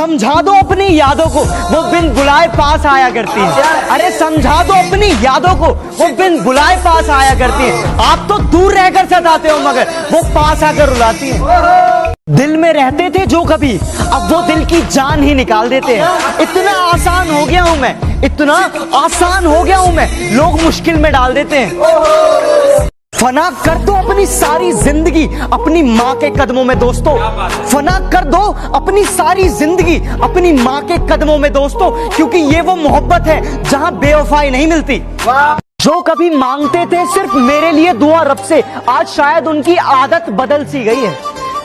समझा दो अपनी यादों को, वो बिन बुलाए पास आया करती है। अरे समझा दो अपनी यादों को, वो बिन बुलाए पास आया करती है। आप तो दूर रहकर सताते हो मगर वो पास आकर रुलाती है। दिल में रहते थे जो कभी, अब वो दिल की जान ही निकाल देते हैं। इतना आसान हो गया हूं मैं, इतना आसान हो गया हूं मैं, लोग मुश्किल में डाल देते हैं। फना कर दो अपनी सारी जिंदगी अपनी माँ के कदमों में दोस्तों, फना कर दो अपनी सारी जिंदगी अपनी माँ के कदमों में दोस्तों, क्योंकि ये वो मोहब्बत है जहाँ बेवफाई नहीं मिलती। जो कभी मांगते थे सिर्फ मेरे लिए दुआ रब से, आज शायद उनकी आदत बदल सी गई है।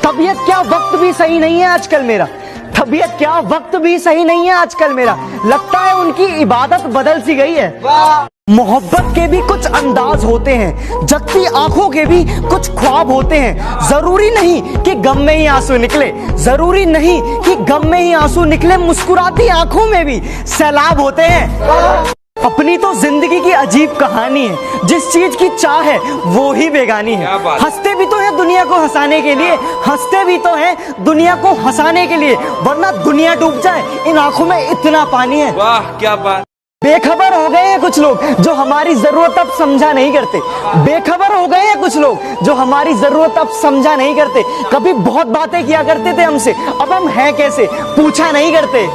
तबीयत क्या वक्त भी सही नहीं है आजकल मेरा, तबीयत क्या वक्त भी सही नहीं है आजकल मेरा, लगता है उनकी इबादत बदल सी गई है। मोहब्बत के भी कुछ अंदाज होते हैं, जगती आंखों के भी कुछ ख्वाब होते हैं। जरूरी नहीं कि गम में ही आंसू निकले, जरूरी नहीं कि गम में ही आंसू निकले, मुस्कुराती आंखों में भी सैलाब होते हैं। अपनी तो जिंदगी की अजीब कहानी है, जिस चीज की चाह है वो ही बेगानी है। हंसते भी तो है दुनिया को हंसाने के लिए, हंसते भी तो है दुनिया को हंसाने के लिए, वरना दुनिया डूब जाए इन आंखों में इतना पानी है। वाह क्या बात। बेखबर हो गए हैं कुछ लोग जो हमारी जरूरत अब समझा नहीं करते, बेखबर हो गए हैं कुछ लोग जो हमारी जरूरत अब समझा नहीं करते। कभी बहुत बातें किया करते थे हमसे, अब हम हैं कैसे पूछा नहीं करते।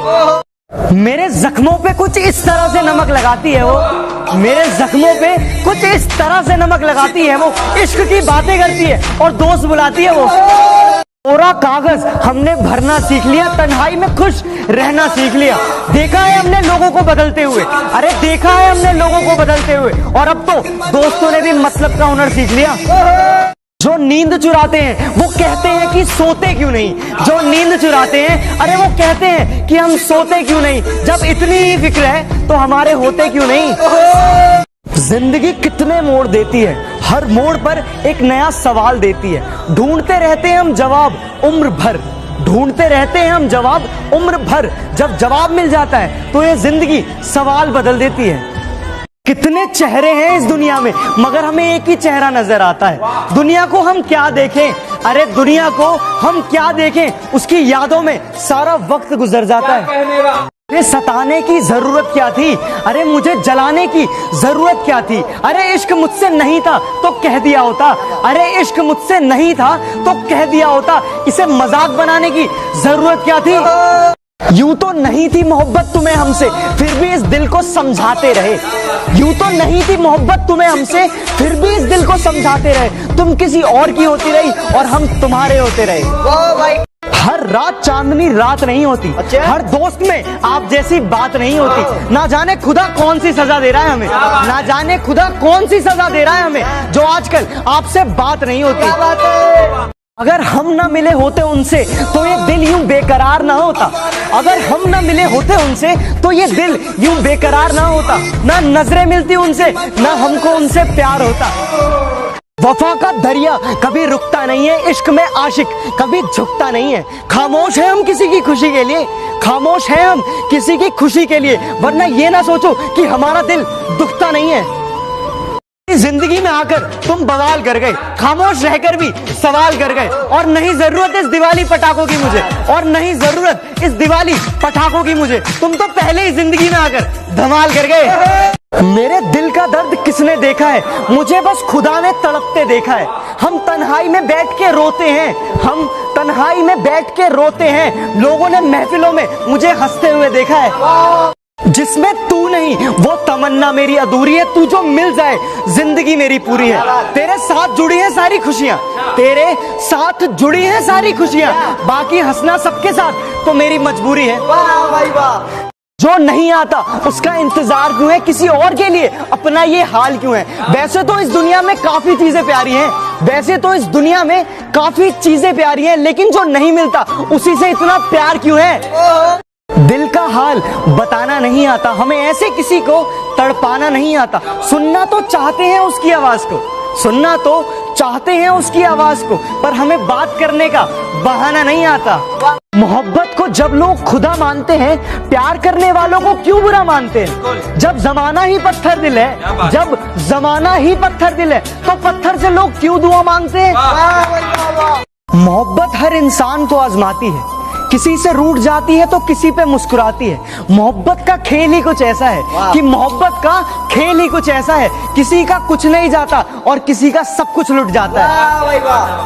मेरे जख्मों पे कुछ इस तरह से नमक लगाती है वो, मेरे जख्मों पे कुछ इस तरह से नमक लगाती है वो, इश्क की बातें करती है और दोस्त बुलाती है वो। कोरा कागज हमने भरना सीख लिया, तन्हाई में खुश रहना सीख लिया। देखा है हमने लोगों को बदलते हुए, अरे देखा है हमने लोगों को बदलते हुए, और अब तो दोस्तों ने भी मतलब का हुनर सीख लिया। जो नींद चुराते हैं वो कहते हैं कि सोते क्यों नहीं, जो नींद चुराते हैं अरे वो कहते हैं कि हम सोते क्यों नहीं। जब इतनी ही फिक्र है तो हमारे होते क्यों नहीं। जिंदगी कितने मोड़ देती है, हर मोड़ पर एक नया सवाल देती है। ढूंढते रहते हैं हम जवाब उम्र भर, ढूंढते रहते हैं हम जवाब उम्र भर। जब जवाब मिल जाता है तो ये जिंदगी सवाल बदल देती है। कितने चेहरे हैं इस दुनिया में मगर हमें एक ही चेहरा नजर आता है। दुनिया को हम क्या देखें, अरे दुनिया को हम क्या देखें, उसकी यादों में सारा वक्त गुजर जाता है। ये सताने की जरूरत क्या थी, अरे मुझे जलाने की जरूरत क्या थी। अरे इश्क मुझसे नहीं था तो कह दिया होता, अरे इश्क मुझसे नहीं था तो कह दिया होता। इसे मजाक बनाने की जरूरत क्या थी। यूं तो नहीं थी मोहब्बत तुम्हें हमसे, फिर भी इस दिल को समझाते रहे। यूं तो नहीं थी मोहब्बत तुम्हें हमसे, फिर भी इस दिल को समझाते रहे। तुम किसी और की होती रही और हम तुम्हारे होते रहे। हर रात चांदनी रात नहीं होती, हर दोस्त में आप जैसी बात नहीं होती। ना जाने खुदा कौन सी सजा दे रहा है हमें, ना जाने खुदा कौन सी सजा दे रहा है हमें, जो आजकल आपसे बात नहीं होती। अगर हम ना मिले होते उनसे तो ये दिल यूं बेकरार ना होता, अगर हम ना मिले होते उनसे तो ये दिल यूं बेकरार ना होता। ना नजरें मिलती उनसे, ना हमको उनसे प्यार होता। वफा का दरिया कभी रुकता नहीं है, इश्क में आशिक कभी झुकता नहीं है। खामोश है हम किसी की खुशी के लिए, खामोश है हम किसी की खुशी के लिए, वरना ये ना सोचो कि हमारा दिल दुखता नहीं है। जिंदगी में आकर तुम बवाल कर गए, खामोश रहकर भी सवाल कर गए। और नहीं जरूरत इस दिवाली पटाखों की मुझे, और नहीं जरूरत इस दिवाली पटाखों की मुझे, तुम तो पहले ही जिंदगी में आकर धमाल कर गए। मेरे दिल का दर्द किसने देखा है, मुझे बस खुदा ने तड़पते देखा है। हम तन्हाई में बैठ के रोते हैं, हम तन्हाई में बैठ के रोते हैं। लोगों ने महफिलों में मुझे हंसते हुए देखा है। जिसमें तू नहीं वो तमन्ना मेरी अधूरी है, तू जो मिल जाए जिंदगी मेरी पूरी है। तेरे साथ जुड़ी है सारी खुशियां, तेरे साथ जुड़ी है सारी खुशियां, बाकी हंसना सबके साथ तो मेरी मजबूरी है। वाह भाई वाह। जो नहीं आता उसका इंतजार क्यों है, किसी और के लिए अपना ये हाल क्यों है। वैसे तो इस दुनिया में काफी चीजें प्यारी हैं, वैसे तो इस दुनिया में काफी चीजें प्यारी हैं, लेकिन जो नहीं मिलता उसी से इतना प्यार क्यों है। दिल का हाल बताना नहीं आता, हमें ऐसे किसी को तड़पाना नहीं आता। सुनना तो चाहते हैं उसकी आवाज को, सुनना तो चाहते हैं उसकी आवाज को, पर हमें बात करने का बहाना नहीं आता। मोहब्बत को जब लोग खुदा मानते हैं, प्यार करने वालों को क्यों बुरा मानते हैं। जब जमाना ही पत्थर दिल है, जब जमाना ही पत्थर दिल है, तो पत्थर से लोग क्यों दुआ मांगते हैं। मोहब्बत हर इंसान को आजमाती है किसी से रूठ जाती है तो किसी पे मुस्कुराती है। मोहब्बत का खेल ही कुछ ऐसा है कि मोहब्बत का खेल ही कुछ ऐसा है, किसी का कुछ नहीं जाता और किसी का सब कुछ लुट जाता है।